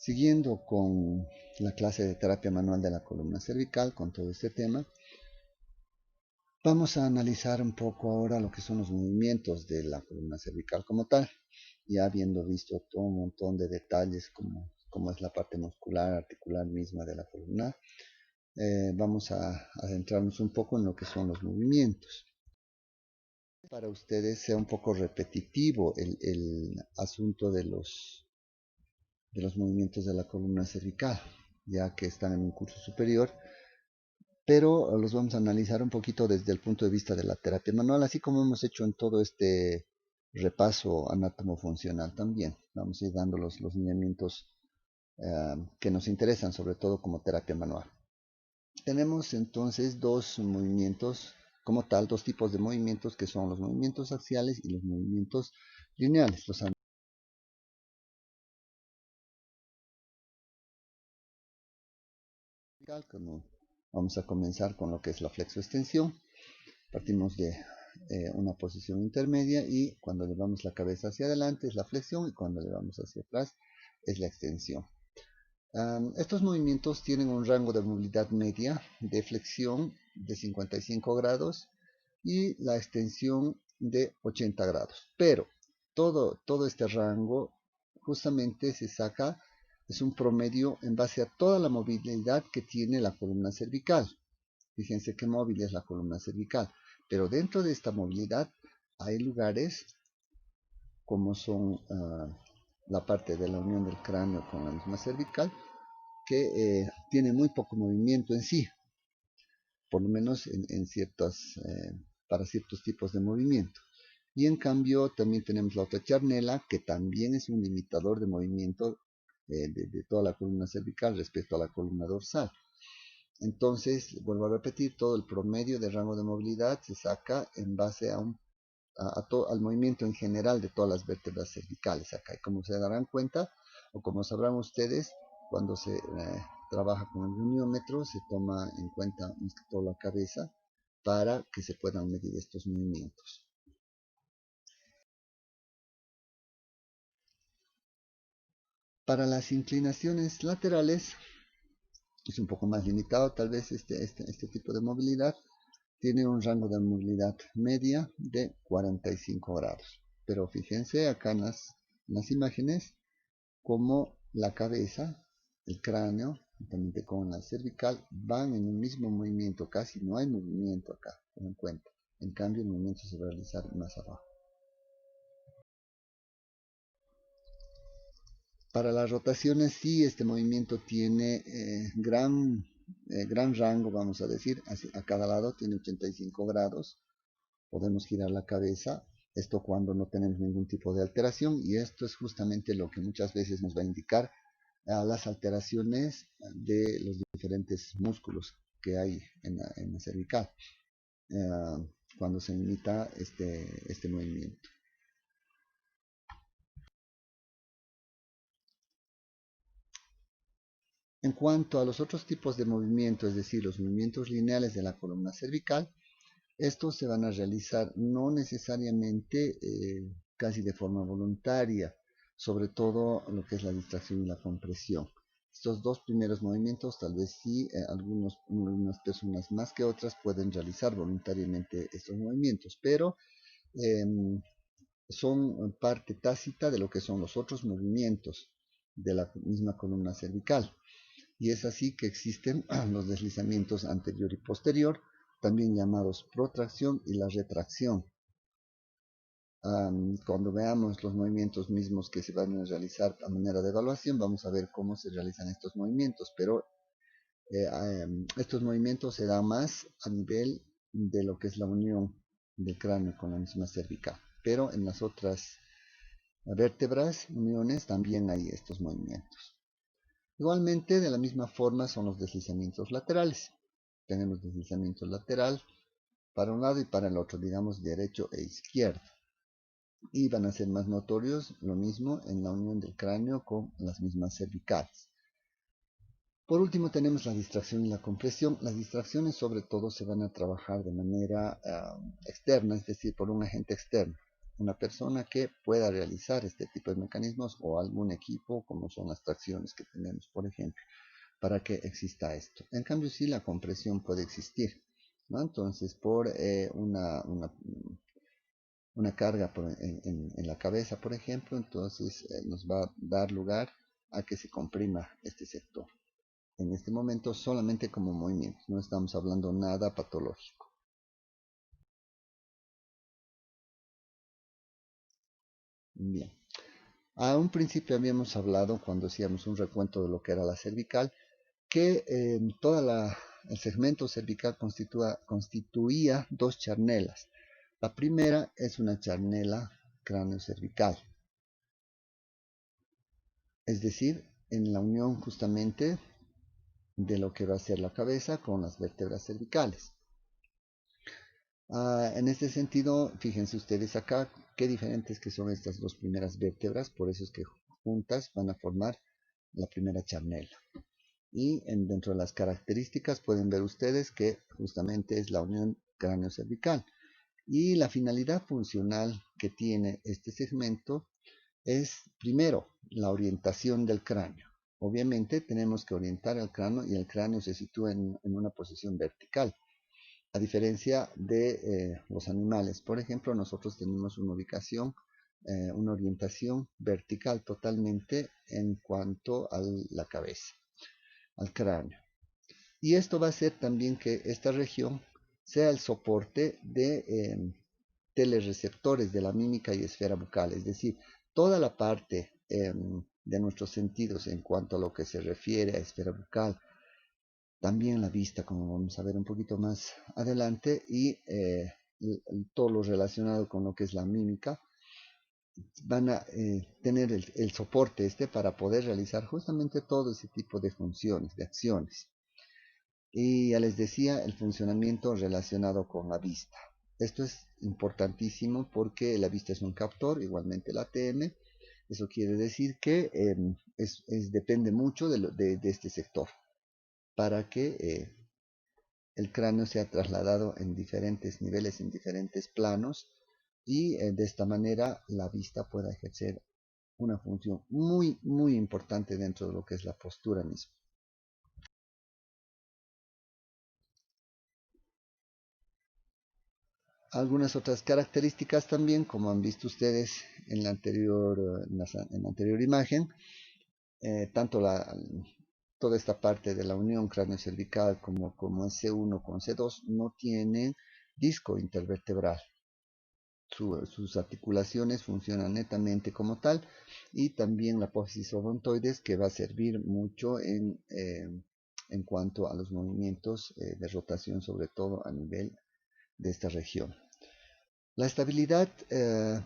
Siguiendo con la clase de terapia manual de la columna cervical, con todo este tema, vamos a analizar un poco ahora lo que son los movimientos de la columna cervical como tal, ya habiendo visto todo un montón de detalles como es la parte muscular, articular misma de la columna. Vamos a adentrarnos un poco en lo que son los movimientos. Para ustedes sea un poco repetitivo el asunto de los movimientos de la columna cervical, ya que están en un curso superior, pero los vamos a analizar un poquito desde el punto de vista de la terapia manual, así como hemos hecho en todo este repaso anatomofuncional también. Vamos a ir dando los lineamientos que nos interesan, sobre todo como terapia manual. Tenemos entonces dos movimientos como tal, dos tipos de movimientos que son los movimientos axiales y los movimientos lineales. Vamos a comenzar con lo que es la flexoextensión. Partimos de una posición intermedia y cuando elevamos la cabeza hacia adelante es la flexión y cuando elevamos hacia atrás es la extensión. Estos movimientos tienen un rango de movilidad media de flexión de 55 grados y la extensión de 80 grados. Pero todo este rango justamente se saca, es un promedio en base a toda la movilidad que tiene la columna cervical. Fíjense qué móvil es la columna cervical. Pero dentro de esta movilidad hay lugares como son la parte de la unión del cráneo con la misma cervical que tiene muy poco movimiento en sí, por lo menos para ciertos tipos de movimiento. Y en cambio también tenemos la otra charnela, que también es un limitador de movimiento de toda la columna cervical respecto a la columna dorsal. Entonces, vuelvo a repetir, todo el promedio de rango de movilidad se saca en base al movimiento en general de todas las vértebras cervicales acá. Y como se darán cuenta, o como sabrán ustedes, cuando se trabaja con el uniómetro, se toma en cuenta más que todo la cabeza para que se puedan medir estos movimientos. Para las inclinaciones laterales es un poco más limitado, tal vez este tipo de movilidad tiene un rango de movilidad media de 45 grados. Pero fíjense acá en las imágenes como la cabeza, el cráneo, juntamente con la cervical, van en un mismo movimiento, casi no hay movimiento acá, ten en cuenta. En cambio, el movimiento se va a realizar más abajo. Para las rotaciones, sí, este movimiento tiene gran rango, vamos a decir, a cada lado tiene 85 grados. Podemos girar la cabeza, esto cuando no tenemos ningún tipo de alteración, y esto es justamente lo que muchas veces nos va a indicar las alteraciones de los diferentes músculos que hay en la cervical cuando se limita este movimiento. En cuanto a los otros tipos de movimiento, es decir, los movimientos lineales de la columna cervical, estos se van a realizar no necesariamente casi de forma voluntaria, sobre todo lo que es la distracción y la compresión. Estos dos primeros movimientos tal vez sí algunas personas más que otras pueden realizar voluntariamente estos movimientos, pero eh, son parte tácita de lo que son los otros movimientos de la misma columna cervical. Y es así que existen los deslizamientos anterior y posterior, también llamados protracción y la retracción. Cuando veamos los movimientos mismos que se van a realizar a manera de evaluación, vamos a ver cómo se realizan estos movimientos, pero estos movimientos se dan más a nivel de lo que es la unión del cráneo con la misma cervical, pero en las otras vértebras, uniones, también hay estos movimientos. Igualmente, de la misma forma son los deslizamientos laterales. Tenemos deslizamiento lateral para un lado y para el otro, digamos derecho e izquierdo. Y van a ser más notorios lo mismo en la unión del cráneo con las mismas cervicales. Por último tenemos la distracción y la compresión. Las distracciones sobre todo se van a trabajar de manera externa, es decir, por un agente externo. una persona que pueda realizar este tipo de mecanismos o algún equipo, como son las tracciones que tenemos, por ejemplo, para que exista esto. En cambio, sí, la compresión puede existir, ¿no? Entonces, por una carga en la cabeza, por ejemplo, entonces nos va a dar lugar a que se comprima este sector. En este momento solamente como movimiento, no estamos hablando nada patológico. Bien. A un principio habíamos hablado, cuando hacíamos un recuento de lo que era la cervical, que el segmento cervical constituía dos charnelas. La primera es una charnela cráneo-cervical, es decir, en la unión justamente de lo que va a ser la cabeza con las vértebras cervicales. En este sentido, fíjense ustedes acá qué diferentes que son estas dos primeras vértebras, por eso es que juntas van a formar la primera charnela. Y dentro de las características pueden ver ustedes que justamente es la unión cráneo-cervical. Y la finalidad funcional que tiene este segmento es, primero, la orientación del cráneo. Obviamente tenemos que orientar el cráneo y el cráneo se sitúa en una posición vertical. A diferencia de los animales, por ejemplo, nosotros tenemos una orientación vertical totalmente en cuanto a la cabeza, al cráneo. Y esto va a hacer también que esta región sea el soporte de telereceptores de la mímica y esfera bucal, es decir, toda la parte de nuestros sentidos en cuanto a lo que se refiere a esfera bucal, también la vista, como vamos a ver un poquito más adelante, y todo lo relacionado con lo que es la mímica, van a tener el soporte para poder realizar justamente todo ese tipo de funciones, de acciones. Y ya les decía, el funcionamiento relacionado con la vista. Esto es importantísimo porque la vista es un captor, igualmente la ATM. Eso quiere decir que depende mucho de este sector para que el cráneo sea trasladado en diferentes niveles, en diferentes planos, y de esta manera la vista pueda ejercer una función muy, muy importante dentro de lo que es la postura misma. Algunas otras características también, como han visto ustedes en la anterior imagen, tanto toda esta parte de la unión cráneo-cervical como C1 con C2 no tienen disco intervertebral. Sus articulaciones funcionan netamente como tal, y también la apófisis odontoides, que va a servir mucho en cuanto a los movimientos de rotación, sobre todo a nivel de esta región. La estabilidad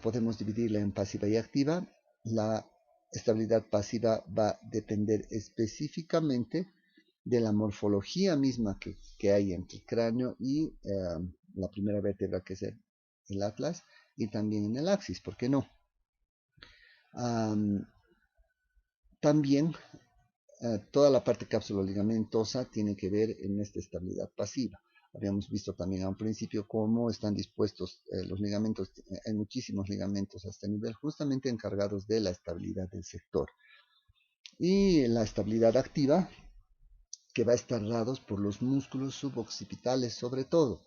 podemos dividirla en pasiva y activa. La estabilidad pasiva va a depender específicamente de la morfología misma que hay entre el cráneo y la primera vértebra, que es el atlas, y también en el axis, ¿por qué no? También toda la parte cápsulo-ligamentosa tiene que ver en esta estabilidad pasiva. Habíamos visto también a un principio cómo están dispuestos los ligamentos, hay muchísimos ligamentos a este nivel, justamente encargados de la estabilidad del sector. Y la estabilidad activa, que va a estar dados por los músculos suboccipitales, sobre todo.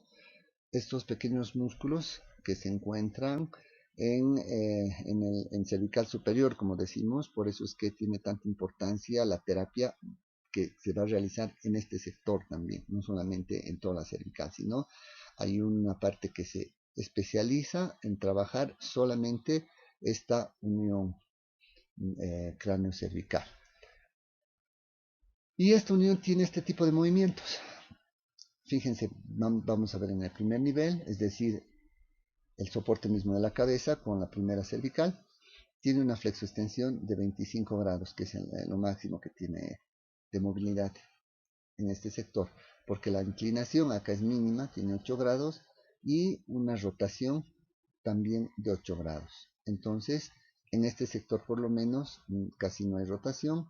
Estos pequeños músculos que se encuentran en cervical superior, como decimos, por eso es que tiene tanta importancia la terapia que se va a realizar en este sector también, no solamente en toda la cervical, sino hay una parte que se especializa en trabajar solamente esta unión cráneo-cervical. Y esta unión tiene este tipo de movimientos. Fíjense, vamos a ver en el primer nivel, es decir, el soporte mismo de la cabeza con la primera cervical. Tiene una flexoextensión de 25 grados, que es lo máximo que tiene de movilidad en este sector, porque la inclinación acá es mínima, tiene 8 grados, y una rotación también de 8 grados. Entonces, en este sector por lo menos casi no hay rotación,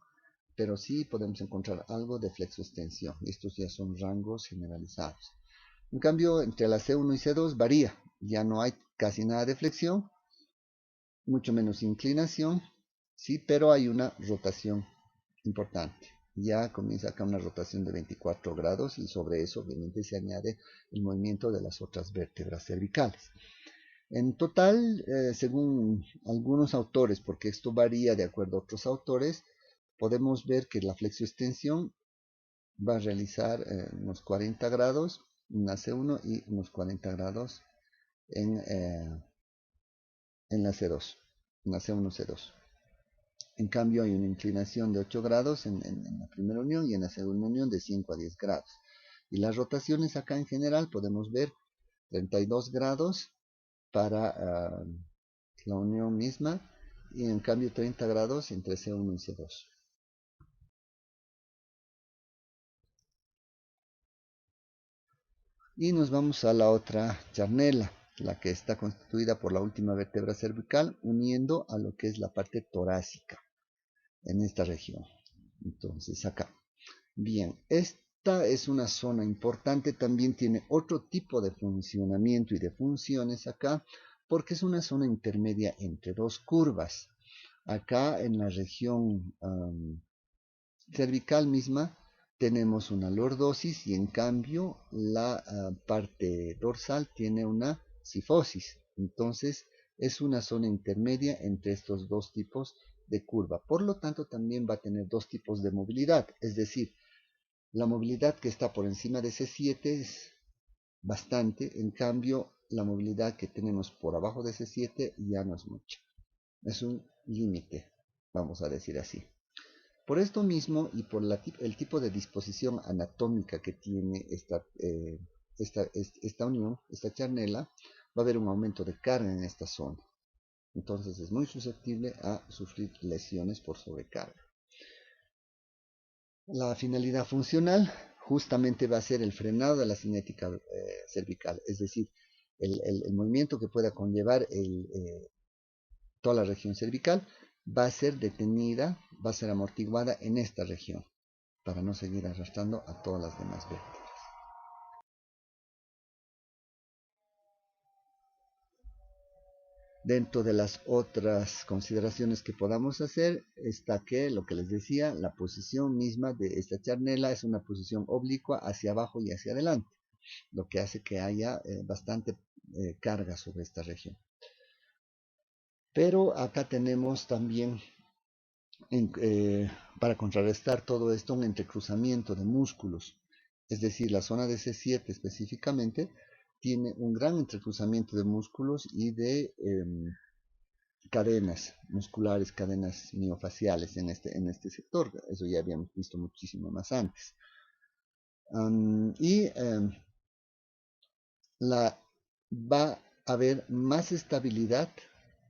pero sí podemos encontrar algo de flexoextensión. Estos ya son rangos generalizados. En cambio, entre la C1 y C2 varía, ya no hay casi nada de flexión, mucho menos inclinación, sí, pero hay una rotación importante. Ya comienza acá una rotación de 24 grados y sobre eso obviamente se añade el movimiento de las otras vértebras cervicales. En total, según algunos autores, porque esto varía de acuerdo a otros autores, podemos ver que la flexoextensión va a realizar unos 40 grados en la C1 y unos 40 grados en, eh, en la C2, en la C1, C2. En cambio, hay una inclinación de 8 grados en la primera unión y en la segunda unión de 5 a 10 grados. Y las rotaciones acá en general podemos ver 32 grados para la unión misma y en cambio 30 grados entre C1 y C2. Y nos vamos a la otra charnela, la que está constituida por la última vértebra cervical uniendo a lo que es la parte torácica en esta región. Entonces acá. Bien, esta es una zona importante, también tiene otro tipo de funcionamiento y de funciones acá, porque es una zona intermedia entre dos curvas. Acá en la región cervical misma tenemos una lordosis y en cambio la parte dorsal tiene una cifosis. Entonces es una zona intermedia entre estos dos tipos de curva. Por lo tanto también va a tener dos tipos de movilidad, es decir, la movilidad que está por encima de C7 es bastante, en cambio la movilidad que tenemos por abajo de C7 ya no es mucha. Es un límite, vamos a decir así. Por esto mismo y por el tipo de disposición anatómica que tiene esta unión, esta charnela, va a haber un aumento de carga en esta zona. Entonces es muy susceptible a sufrir lesiones por sobrecarga. La finalidad funcional justamente va a ser el frenado de la cinética cervical, es decir, el movimiento que pueda conllevar toda la región cervical va a ser detenida, va a ser amortiguada en esta región para no seguir arrastrando a todas las demás vértebras. Dentro de las otras consideraciones que podamos hacer está que, lo que les decía, la posición misma de esta charnela es una posición oblicua hacia abajo y hacia adelante, lo que hace que haya bastante carga sobre esta región. Pero acá tenemos también, para contrarrestar todo esto, un entrecruzamiento de músculos. Es decir, la zona de C7 específicamente tiene un gran entrecruzamiento de músculos y de cadenas musculares, cadenas miofaciales en este sector. Eso ya habíamos visto muchísimo más antes. Va a haber más estabilidad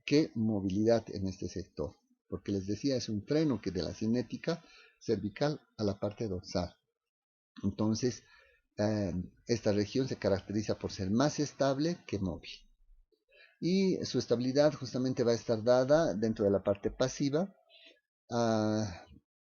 que movilidad en este sector, porque les decía, es un freno que de la cinética cervical a la parte dorsal. Entonces, esta región se caracteriza por ser más estable que móvil. Y su estabilidad justamente va a estar dada dentro de la parte pasiva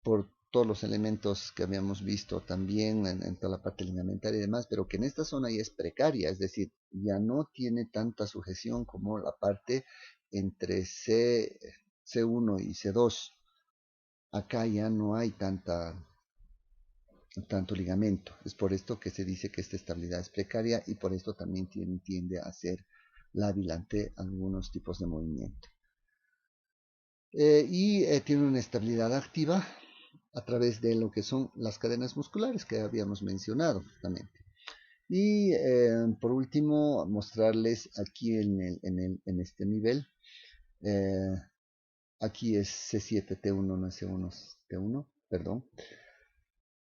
por todos los elementos que habíamos visto también en toda la parte ligamentaria y demás, pero que en esta zona ya es precaria, es decir, ya no tiene tanta sujeción como la parte entre C1 y C2. Acá ya no hay tanto ligamento. Es por esto que se dice que esta estabilidad es precaria y por esto también tiende a ser lábil ante algunos tipos de movimiento. Tiene una estabilidad activa a través de lo que son las cadenas musculares que habíamos mencionado justamente. Y por último, mostrarles aquí en este nivel, aquí es C7T1, no es C1T1, perdón.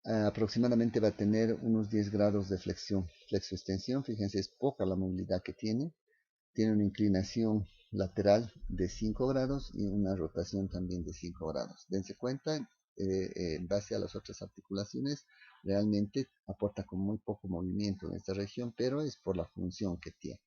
Aproximadamente va a tener unos 10 grados de flexo-extensión. Fíjense, es poca la movilidad que tiene. Tiene una inclinación lateral de 5 grados y una rotación también de 5 grados. Dense cuenta, en base a las otras articulaciones, realmente aporta con muy poco movimiento en esta región, pero es por la función que tiene.